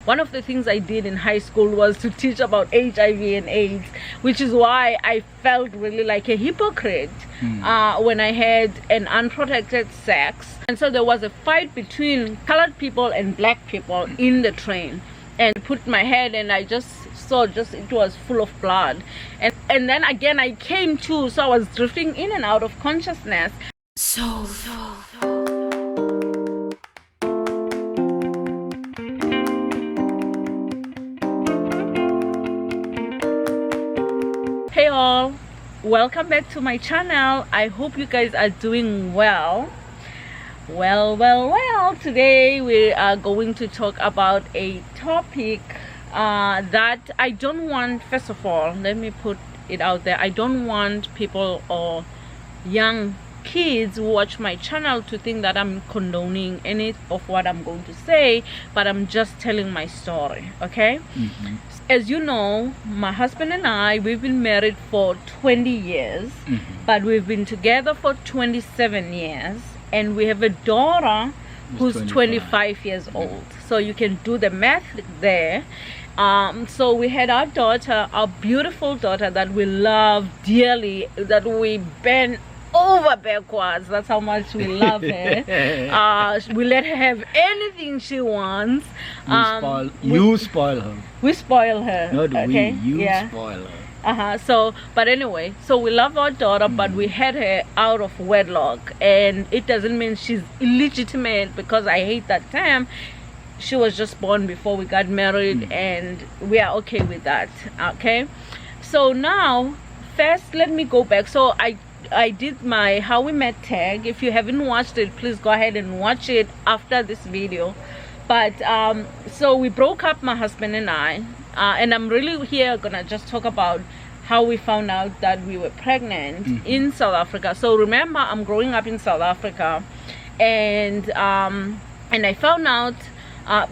One of the things I did in high school was to teach about HIV and AIDS, which is why I felt really like a hypocrite when I had an unprotected sex. And so there was a fight between colored people and black people in the train, and put my head, and I just saw it was full of blood. And then again I came to, so I was drifting in and out of consciousness. Hey all, welcome back to my channel. I hope you guys are doing well. Well, today we are going to talk about a topic that I don't want. First of all, let me put it out there, I don't want people or young kids who watch my channel to think that I'm condoning any of what I'm going to say, but I'm just telling my story, okay? As you know, my husband and I, we've been married for 20 years, but we've been together for 27 years, and we have a daughter who's 25 years old. So you can do the math there. So we had our daughter, our beautiful daughter that we love dearly, that we bend over backwards. That's how much we love her. We let her have anything she wants. You spoil her. We spoil her. Not okay? You spoil her. So, but anyway, so we love our daughter, but we had her out of wedlock, and it doesn't mean she's illegitimate, because I hate that term. She was just born before we got married, and we are okay with that. Okay, so now first let me go back. So I did my how we met tag. If you haven't watched it, please go ahead and watch it after this video. But so we broke up, my husband and I, and I'm really here gonna just talk about how we found out that we were pregnant in South Africa. So remember, I'm growing up in South Africa, and I found out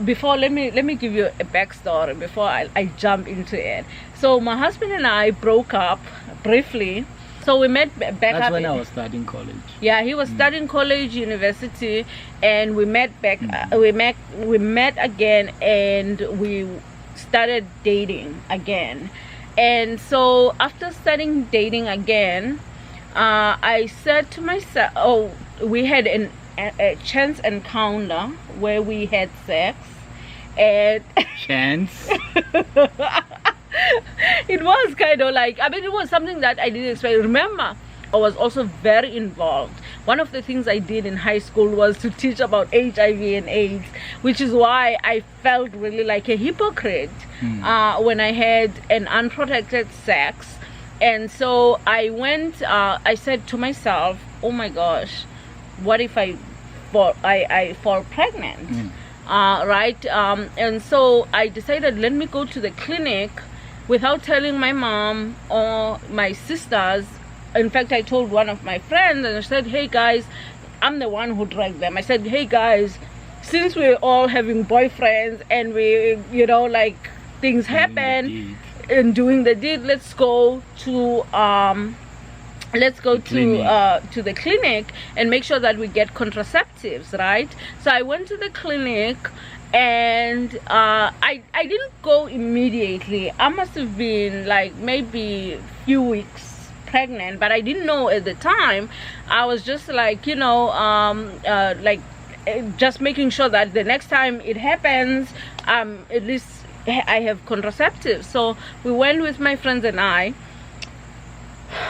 before, let me give you a backstory before I jump into it. So my husband and I broke up briefly. So we met back That's up when I was studying college. Yeah, he was studying college, university, and we met back. We met again, and we started dating again. And so after starting dating again, I said to myself, oh, we had a chance encounter where we had sex, and Chance? it was kind of like, I mean, it was something that I didn't expect. Remember, I was also very involved. One of the things I did in high school was to teach about HIV and AIDS, which is why I felt really like a hypocrite when I had an unprotected sex. And so I went, I said to myself, oh my gosh, what if I fall pregnant? Right? And so I decided, let me go to the clinic without telling my mom or my sisters. In fact, I told one of my friends, and I said, hey guys, I'm the one who dragged them. I said, hey guys, since we're all having boyfriends and we, you know, like things happen and doing the deed, let's go to the clinic and make sure that we get contraceptives, right? So I went to the clinic, and I didn't go immediately. I must have been like maybe a few weeks pregnant, but I didn't know at the time. I was just like, you know, just making sure that the next time it happens, at least I have contraceptives. So we went with my friends and I.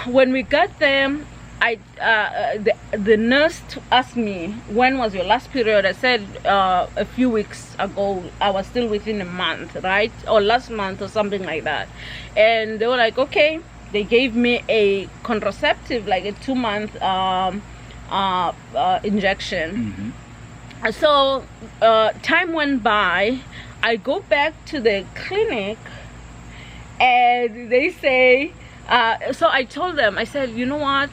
When we got there, the nurse asked me, when was your last period? I said a few weeks ago. I was still within a month, right? Or last month or something like that. And they were like, okay. They gave me a contraceptive, like a 2-month injection. So time went by. I go back to the clinic, and they say, so I told them, I said, you know what,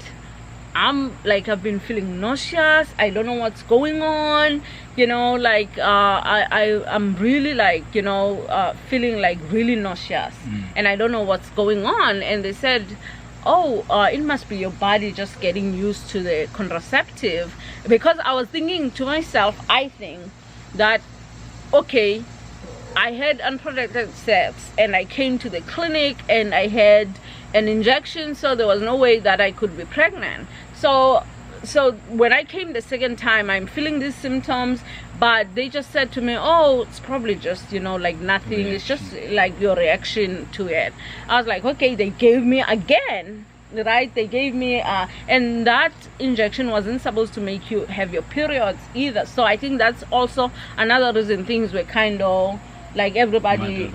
I've been feeling nauseous. I don't know what's going on, you know, like I'm really like, you know, feeling like really nauseous, and I don't know what's going on. And they said, oh, it must be your body just getting used to the contraceptive. Because I was thinking to myself, I think that, okay, I had unprotected sex, and I came to the clinic and I had an injection, so there was no way that I could be pregnant. So when I came the second time, I'm feeling these symptoms, but they just said to me, oh, it's probably just, like nothing. It's just like your reaction to it. I was like, okay. They gave me again, right? They gave me and that injection wasn't supposed to make you have your periods either. So I think that's also another reason things were kind of like everybody,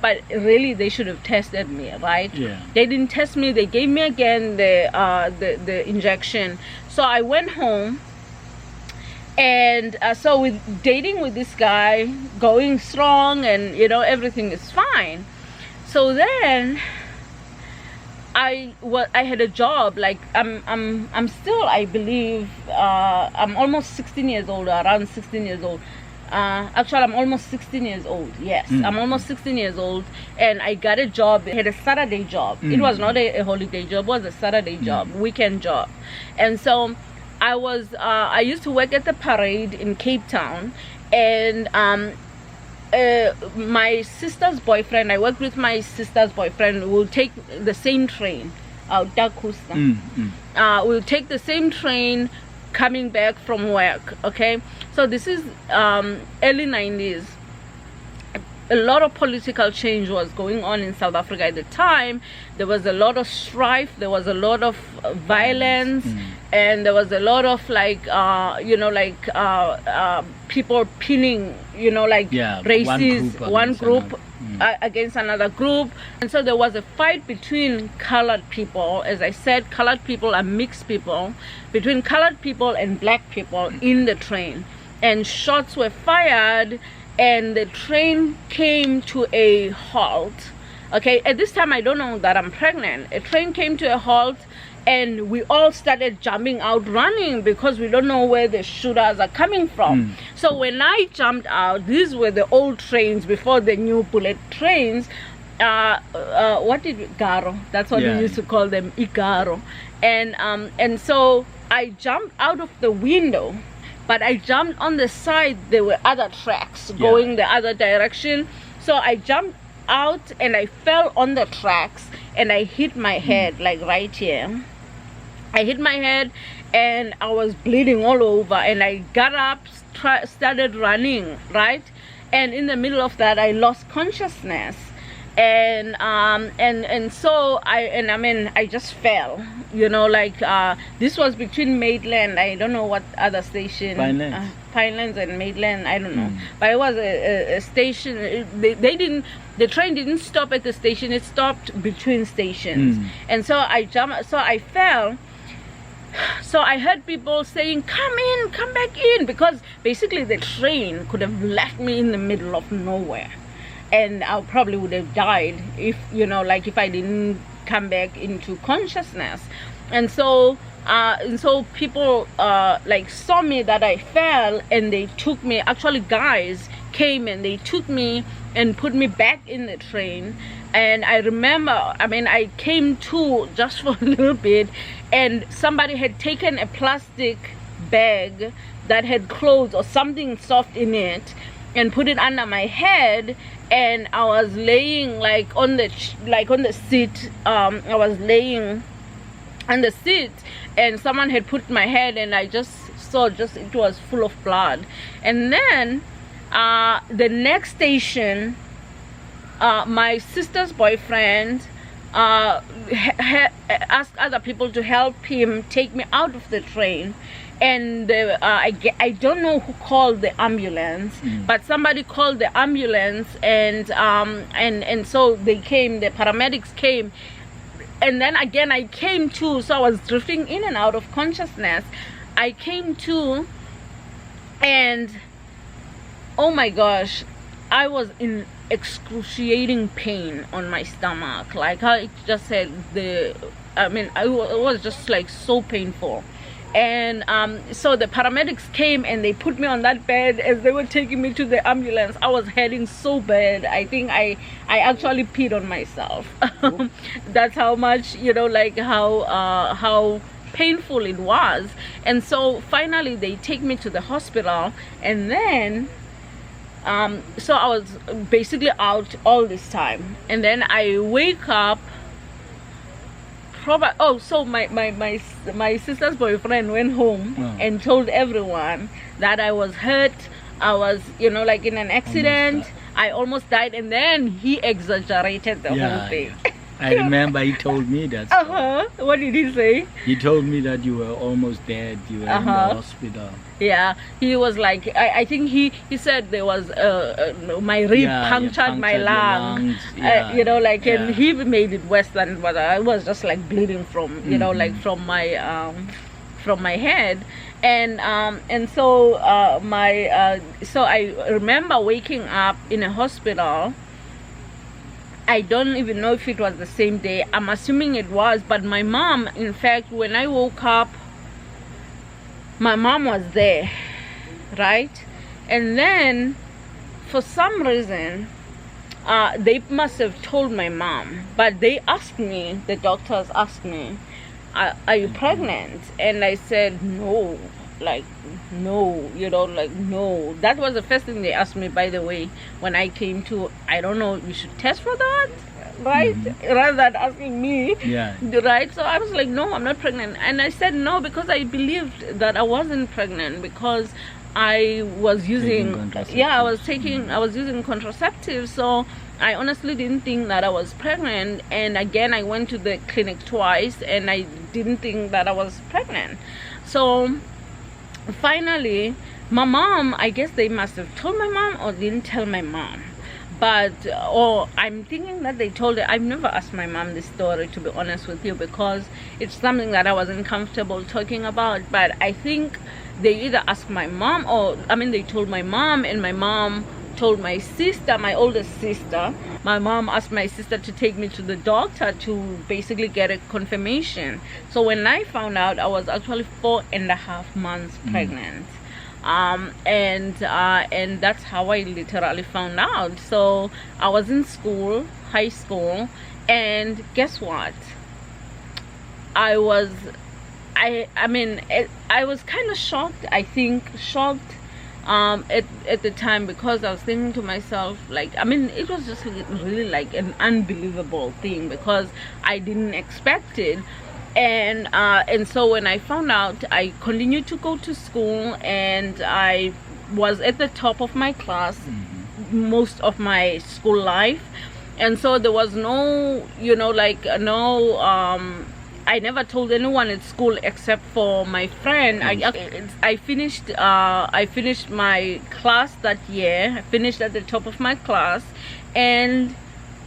but really they should have tested me, right? Yeah. They didn't test me. They gave me again the injection. So I went home, and so with dating with this guy, going strong, and everything is fine. So then I had a job. Like I'm still, I believe, I'm almost 16 years old, around 16 years old. Actually, I'm almost 16 years old. Yes, I'm almost 16 years old, and I got a job. I had a Saturday job. It was not a holiday job. It was a Saturday job, weekend job. And so I used to work at the parade in Cape Town, and my sister's boyfriend, I worked with my sister's boyfriend, will take the same train out Dakusa. We'll take the same train coming back from work. Okay, so this is early 90s. A lot of political change was going on in South Africa at the time. There was a lot of strife, there was a lot of violence, and there was a lot of people pinning, races, one group against another group. And so there was a fight between colored people. As I said, colored people are mixed people, between colored people and black people in the train. And shots were fired, and the train came to a halt. Okay, at this time I don't know that I'm pregnant. A train came to a halt, and we all started jumping out, running, because we don't know where the shooters are coming from. So when I jumped out, these were the old trains before the new bullet trains. Garo, that's what we used to call them, Igaro. And so I jumped out of the window, but I jumped on the side. There were other tracks going the other direction. So I jumped out and I fell on the tracks, and I hit my head, like right here. I hit my head, and I was bleeding all over, and I got up, started running, right? And in the middle of that, I lost consciousness. And so I just fell, this was between Maitland, I don't know what other station, Pinelands and Maitland, I don't know, but it was a station. The train didn't stop at the station, it stopped between stations. And so I jumped, so I fell. So I heard people saying, come in, come back in, because basically the train could have left me in the middle of nowhere, and I probably would have died if if I didn't come back into consciousness. And so people saw me that I fell, and they took me. Actually, guys came and they took me and put me back in the train. And I remember, I came to just for a little bit, and somebody had taken a plastic bag that had clothes or something soft in it and put it under my head, and I was laying on the seat. I was laying on the seat, and someone had put my head, and I just saw it was full of blood. And then the next station, my sister's boyfriend asked other people to help him take me out of the train. And I don't know who called the ambulance, but somebody called the ambulance, and so they came, the paramedics came, and then again I came to, so I was drifting in and out of consciousness. I came to, and oh my gosh, I was in excruciating pain on my stomach. Like I just said, it was just so painful. And so the paramedics came and they put me on that bed as they were taking me to the ambulance. I was heading so bad. I think I actually peed on myself. That's how much, how painful it was. And so finally they take me to the hospital, and then So I was basically out all this time, and then I wake up. So my sister's boyfriend went home and told everyone that I was hurt. I was, like in an accident. I almost died, and then he exaggerated the whole thing. I remember he told me that. What did he say? He told me that you were almost dead. You were in the hospital. Yeah, he was like, I think he said there was my rib punctured my lung. And he made it worse than what I was, just like bleeding from, like from my head. And so so I remember waking up in a hospital. I don't even know if it was the same day. I'm assuming it was, but my mom, in fact, when I woke up, my mom was there, right? And then for some reason, they must have told my mom, but they asked me, the doctors asked me, are you pregnant? And I said no, no. No. That was the first thing they asked me, by the way, when I came to, I don't know, you should test for that, right? Rather than asking me, right? So I was like, no, I'm not pregnant. And I said no because I believed that I wasn't pregnant, because I was using, I was using contraceptives. So I honestly didn't think that I was pregnant. And again, I went to the clinic twice and I didn't think that I was pregnant. So finally, my mom, I guess they must have told my mom or didn't tell my mom. But, I'm thinking that they told her. I've never asked my mom this story, to be honest with you, because it's something that I wasn't comfortable talking about. But I think they either asked my mom they told my mom, and my mom told my sister, my oldest sister. My mom asked my sister to take me to the doctor to basically get a confirmation. So when I found out, I was actually 4.5 months pregnant. And that's how I literally found out. So I was in school, high school, and guess what? I was kind of shocked. I think shocked at the time, because I was thinking to myself, it was just really like an unbelievable thing, because I didn't expect it. And so when I found out, I continued to go to school, and I was at the top of my class most of my school life. And so there was no, I never told anyone at school except for my friend. I finished my class that year. I finished at the top of my class, and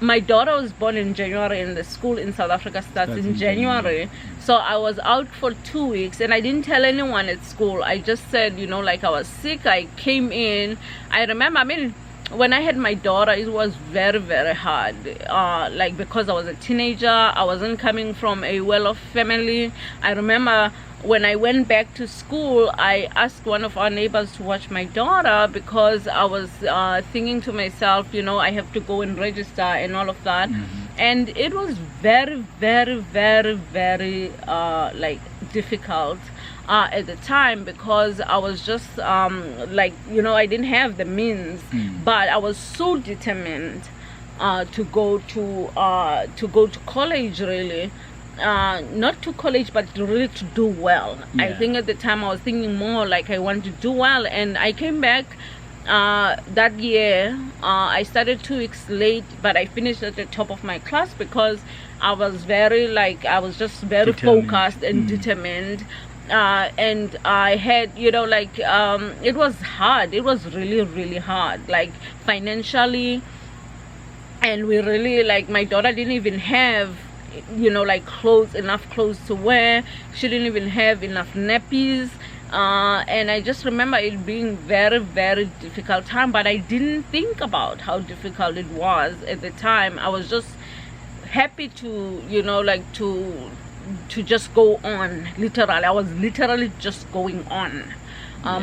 my daughter was born in January, and the school in South Africa starts in January. So I was out for 2 weeks, and I didn't tell anyone at school. I just said, I was sick. I came in. I remember, when I had my daughter, it was very, very hard. Because I was a teenager, I wasn't coming from a well-off family. I remember when I went back to school, I asked one of our neighbors to watch my daughter, because I was thinking to myself, I have to go and register and all of that. And it was very, very, very, very difficult at the time, because I was just I didn't have the means, but I was so determined to go to college, really. Not to college, but really to do well. I think at the time I was thinking more like I want to do well. And I came back that year. I started 2 weeks late, but I finished at the top of my class, because I was very just very focused and determined. And I had, it was hard. It was really, really hard, financially. And we really, my daughter didn't even have enough clothes to wear. She didn't even have enough nappies. And I just remember it being very, very difficult time, but I didn't think about how difficult it was at the time. I was just happy to to just go on. Literally, I was literally just going on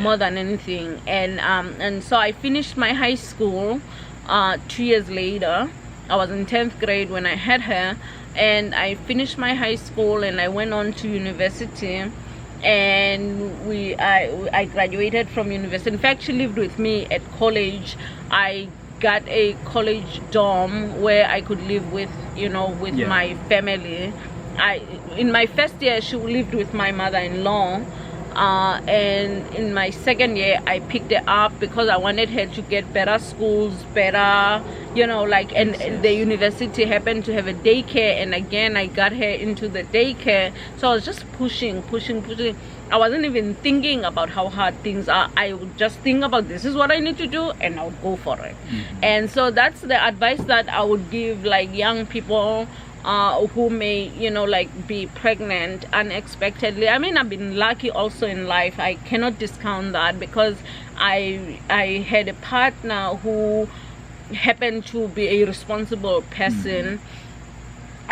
more than anything. And so I finished my high school 2 years later. I was in 10th grade when I had her, and I finished my high school, and I went on to university. and I graduated from university. In fact, she lived with me at college. I got a college dorm where I could live with, you know, with my family. In my first year, she lived with my mother-in-law, and in my second year, I picked her up because I wanted her to get better schools, better, you know, like, and the university happened to have a daycare, and again, I got her into the daycare. So I was just pushing. I wasn't even thinking about how hard things are. I would just think about, this is what I need to do, and I would go for it. And so that's the advice that I would give, like, young people who may, you know, like, be pregnant unexpectedly. I mean, I've been lucky also in life. I cannot discount that, because I had a partner who happened to be a responsible person.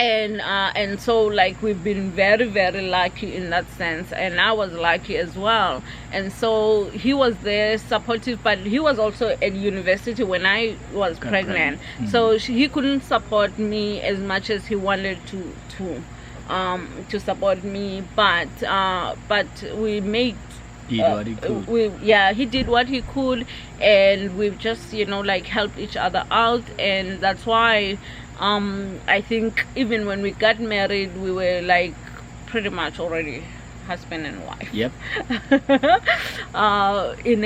And so, like, we've been very, very lucky in that sense, and I was lucky as well. And so he was there supportive, but he was also at university when I was pregnant. So he couldn't support me as much as he wanted to support me, but we made what he could. He did what he could, and we've just, you know, like, helped each other out. And that's why I think even when we got married, we were, like, pretty much already husband and wife. Yep. In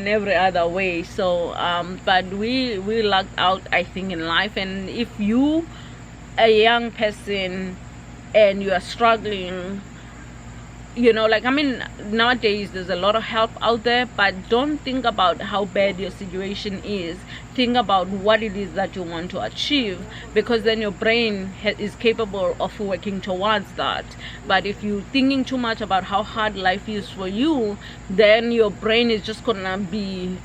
every other way. So but we lucked out, I think, in life. And if you, a young person, and you are struggling, you know, like, I mean, nowadays there's a lot of help out there, but don't think about how bad your situation is. Think about what it is that you want to achieve, because then your brain is capable of working towards that. But if you're thinking too much about how hard life is for you, then your brain is just gonna be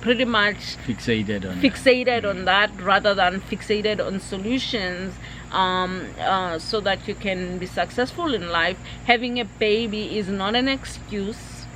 pretty much fixated on that rather than fixated on solutions. So that you can be successful in life. Having a baby is not an excuse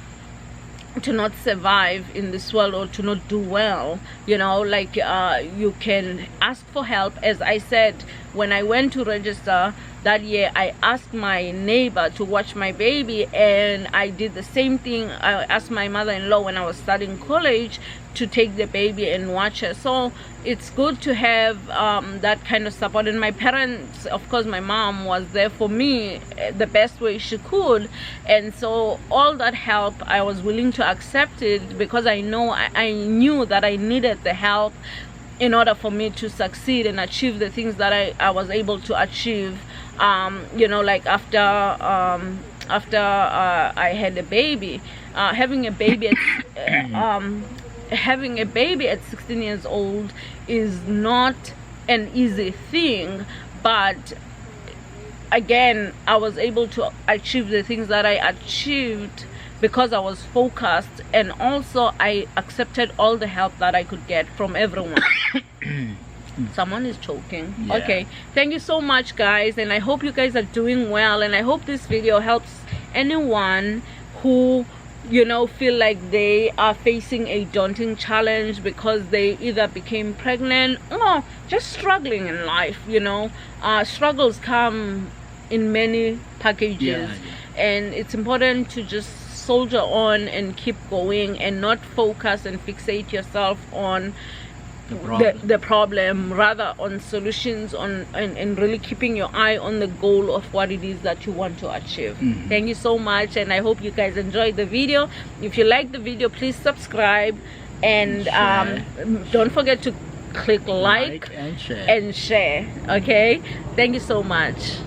to not survive in this world or to not do well. You know, like, you can ask for help. As I said, when I went to register that year, I asked my neighbor to watch my baby, and I did the same thing. I asked my mother-in-law when I was studying college to take the baby and watch her. So it's good to have that kind of support. And my parents, of course, my mom was there for me the best way she could, and so all that help, I was willing to accept it, because I knew that I needed the help in order for me to succeed and achieve the things that I was able to achieve. You know, like, after I had a baby, having a baby at 16 years old is not an easy thing, but again, I was able to achieve the things that I achieved because I was focused, and also I accepted all the help that I could get from everyone. Someone is choking. Okay, thank you so much, guys, and I hope you guys are doing well, and I hope this video helps anyone who, you know, feel like they are facing a daunting challenge because they either became pregnant or just struggling in life. You know, struggles come in many packages, and it's important to just soldier on and keep going, and not focus and fixate yourself on the problem, rather on solutions, and really keeping your eye on the goal of what it is that you want to achieve. Thank you so much, and I hope you guys enjoyed the video. If you like the video, please subscribe, and don't forget to click like and share. Okay, thank you so much.